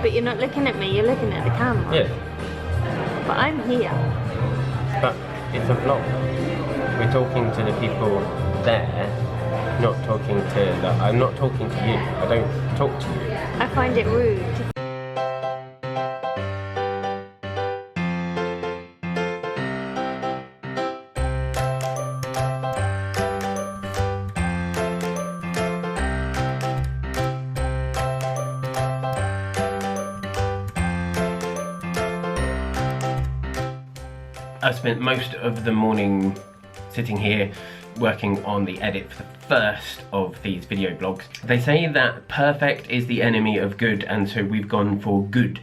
but you're not looking at me, you're looking at the camera. Yeah. But I'm here. But it's a vlog. We're talking to the people there, not talking to I'm not talking to you. I don't talk to you. I find it rude. I spent most of the morning sitting here working on the edit for the first of these video blogs. They say that perfect is the enemy of good, and so we've gone for good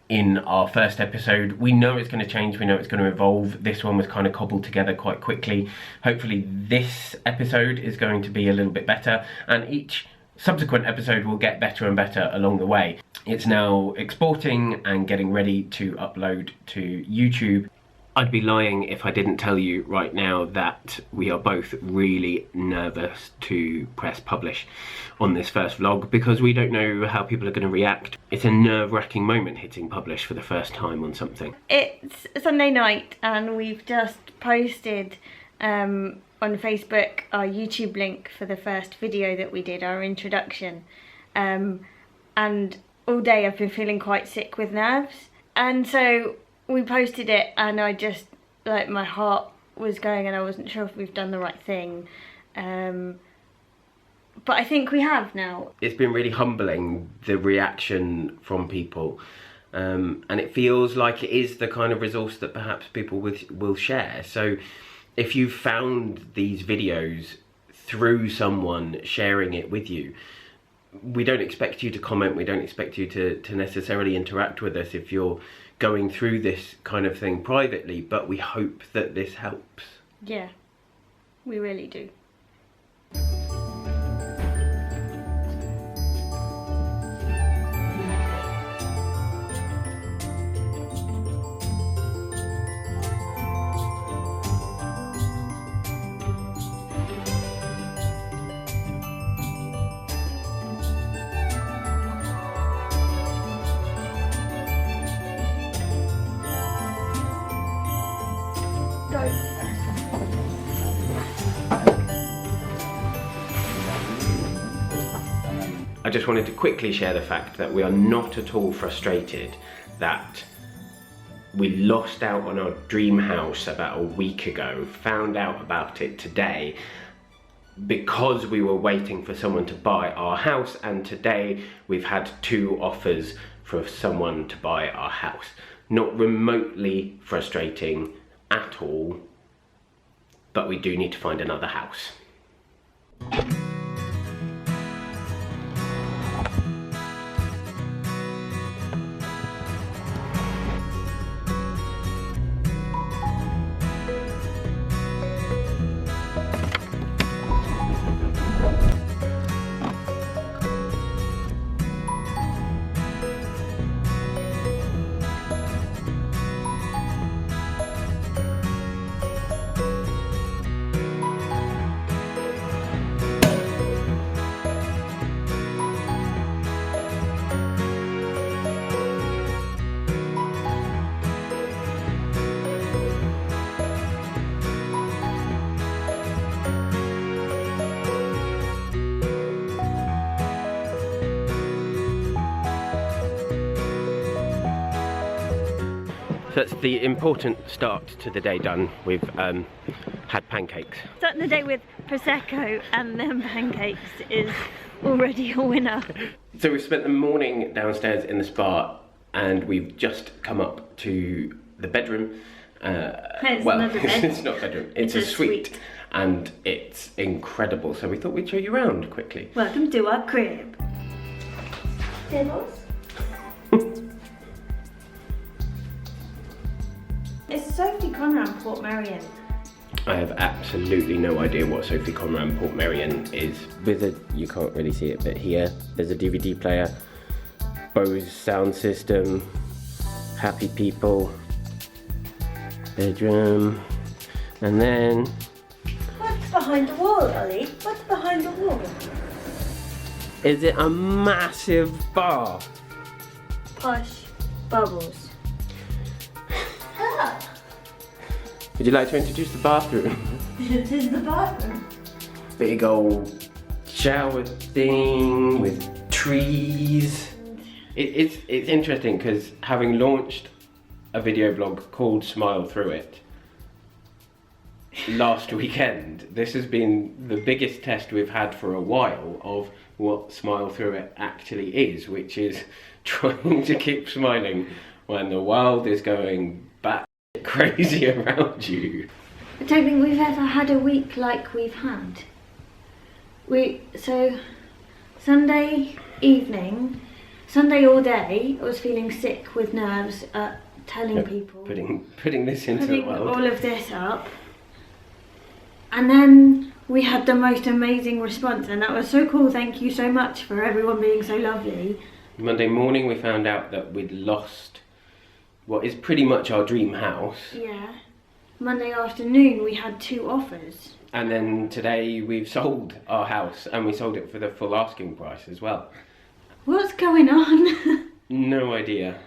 in our first episode. We know it's going to change, we know it's going to evolve. This one was kind of cobbled together quite quickly. Hopefully this episode is going to be a little bit better, and each subsequent episode will get better and better along the way. It's now exporting and getting ready to upload to YouTube. I'd be lying if I didn't tell you right now that we are both really nervous to press publish on this first vlog because we don't know how people are going to react. It's a nerve-wracking moment hitting publish for the first time on something. It's Sunday night and we've just posted on Facebook our YouTube link for the first video that we did, our introduction. And all day I've been feeling quite sick with nerves. And so we posted it and I just, like, my heart was going and I wasn't sure if we've done the right thing. But I think we have now. It's been really humbling, the reaction from people. And it feels like it is the kind of resource that perhaps people will share. So if you found these videos through someone sharing it with you, we don't expect you to comment, we don't expect you to necessarily interact with us if you're going through this kind of thing privately, but we hope that this helps. Yeah, we really do. I just wanted to quickly share the fact that we are not at all frustrated that we lost out on our dream house about a week ago, found out about it today because we were waiting for someone to buy our house, and today we've had 2 offers for someone to buy our house. Not remotely frustrating at all, but we do need to find another house. So that's the important start to the day done. We've had pancakes. Starting the day with Prosecco and then pancakes is already a winner. So we've spent the morning downstairs in the spa and we've just come up to the bedroom. Well, it's not a bedroom, it's a suite. And it's incredible. So we thought we'd show you around quickly. Welcome to our crib. Devils. It's Sophie Conran Portmeirion. I have absolutely no idea what Sophie Conran Portmeirion is. You can't really see it, but here there's a DVD player, Bose sound system, happy people, bedroom, and then... What's behind the wall, Ollie? What's behind the wall? Is it a massive bar? posh bubbles. Ah, Would you like to introduce the bathroom? this is the bathroom. Big old shower thing with trees. It's interesting because having launched a video blog called Smile Through It last weekend, this has been the biggest test we've had for a while of what Smile Through It actually is, which is trying to keep smiling when the world is going back crazy around you. I don't think we've ever had a week like we've had. So Sunday evening, Sunday all day, I was feeling sick with nerves at telling people. Putting this into the world. All of this up. And then we had the most amazing response, and that was so cool. Thank you so much for everyone being so lovely. Monday morning we found out that we'd lost what is pretty much our dream house. Yeah. Monday afternoon we had 2 offers. And then today we've sold our house, and we sold it for the full asking price as well. What's going on? No idea.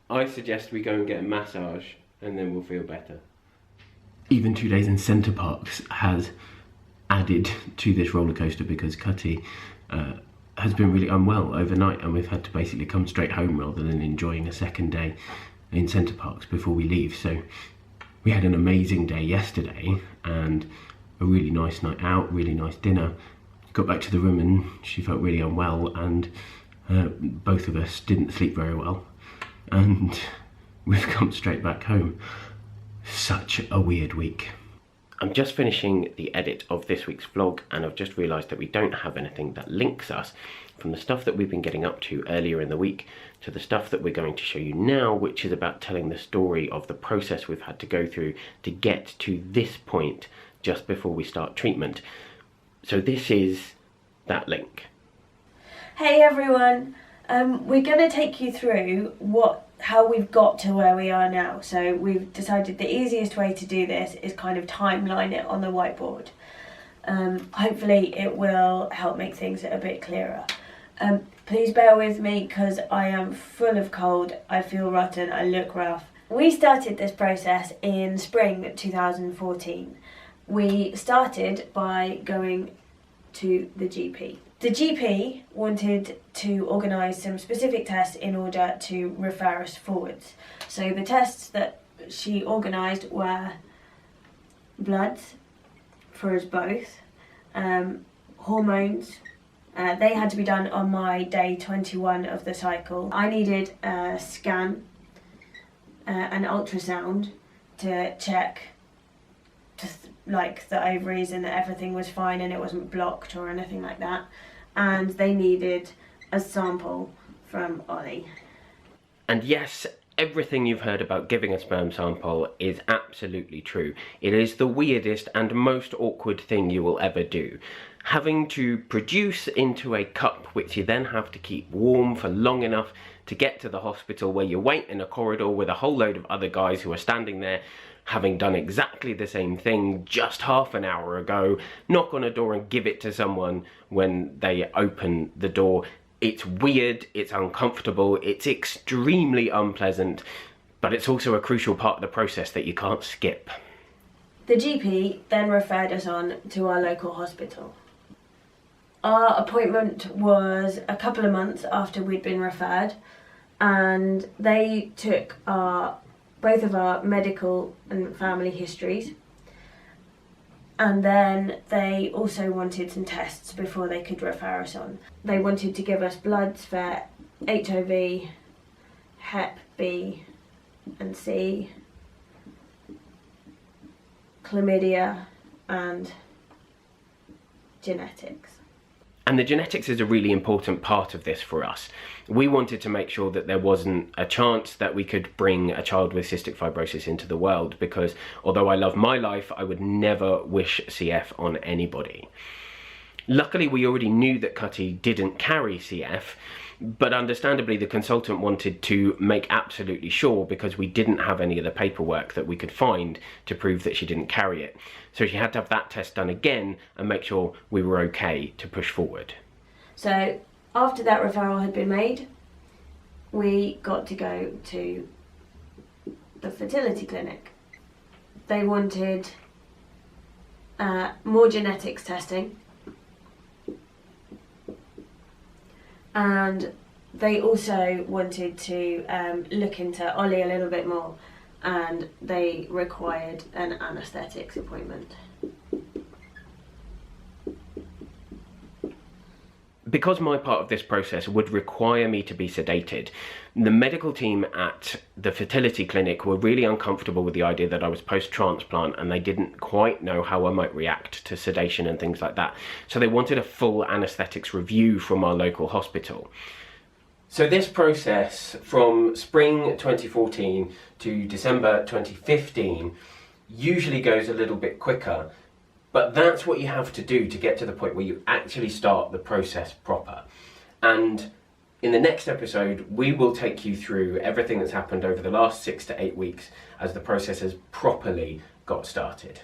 I suggest we go and get a massage and then we'll feel better. Even 2 days in Center Parcs has added to this roller coaster because Cutty has been really unwell overnight, and we've had to basically come straight home rather than enjoying a second day in Center Parcs before we leave. So we had an amazing day yesterday and a really nice night out, really nice dinner. Got back to the room and she felt really unwell, and both of us didn't sleep very well, and we've come straight back home. Such a weird week. I'm just finishing the edit of this week's vlog, and I've just realised that we don't have anything that links us from the stuff that we've been getting up to earlier in the week to the stuff that we're going to show you now, which is about telling the story of the process we've had to go through to get to this point just before we start treatment. So this is that link. Hey everyone, we're going to take you through how we've got to where we are now. So we've decided the easiest way to do this is kind of timeline it on the whiteboard. Hopefully it will help make things a bit clearer. Please bear with me because I am full of cold, I feel rotten, I look rough. We started this process in spring 2014. We started by going to the GP. The GP wanted to organise some specific tests in order to refer us forwards. So the tests that she organised were bloods for us both, hormones. They had to be done on my day 21 of the cycle. I needed a scan, an ultrasound to check like the ovaries and that everything was fine and it wasn't blocked or anything like that. And they needed a sample from Ollie. And yes, everything you've heard about giving a sperm sample is absolutely true. It is the weirdest and most awkward thing you will ever do. Having to produce into a cup which you then have to keep warm for long enough to get to the hospital, where you wait in a corridor with a whole load of other guys who are standing there having done exactly the same thing just half an hour ago, knock on a door and give it to someone when they open the door. It's weird, it's uncomfortable, it's extremely unpleasant, but it's also a crucial part of the process that you can't skip. The GP then referred us on to our local hospital. Our appointment was a couple of months after we'd been referred, and they took both of our medical and family histories, and then they also wanted some tests before they could refer us on. They wanted to give us bloods for HIV, Hep B and C, chlamydia and genetics. And the genetics is a really important part of this for us. We wanted to make sure that there wasn't a chance that we could bring a child with cystic fibrosis into the world, because although I love my life, I would never wish CF on anybody. Luckily, we already knew that Cutty didn't carry CF, but understandably the consultant wanted to make absolutely sure, because we didn't have any of the paperwork that we could find to prove that she didn't carry it. So she had to have that test done again and make sure we were okay to push forward. So after that referral had been made, we got to go to the fertility clinic. They wanted more genetics testing, and they also wanted to look into Ollie a little bit more, and they required an anaesthetics appointment. Because my part of this process would require me to be sedated, the medical team at the fertility clinic were really uncomfortable with the idea that I was post-transplant, and they didn't quite know how I might react to sedation and things like that. So they wanted a full anaesthetics review from our local hospital. So this process from spring 2014 to December 2015 usually goes a little bit quicker. But that's what you have to do to get to the point where you actually start the process proper. And in the next episode, we will take you through everything that's happened over the last 6 to 8 weeks as the process has properly got started.